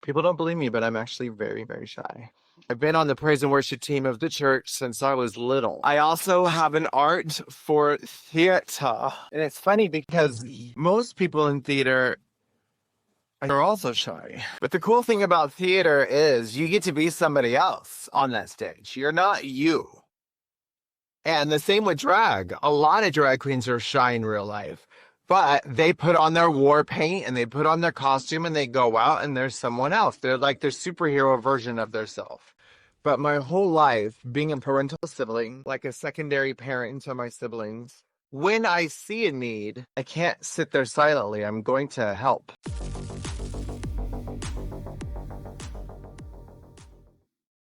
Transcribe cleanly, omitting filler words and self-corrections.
People don't believe me, but I'm actually very, very shy. I've been on the praise and worship team of the church since I was little. I also have an art for theater. And it's funny because most people in theater are also shy. But the cool thing about theater is you get to be somebody else on that stage. You're not you. And the same with drag. A lot of drag queens are shy in real life, but they put on their war paint and they put on their costume and they go out and they're someone else. They're like their superhero version of their self. But my whole life, being a parental sibling, like a secondary parent to my siblings, when I see a need, I can't sit there silently. I'm going to help.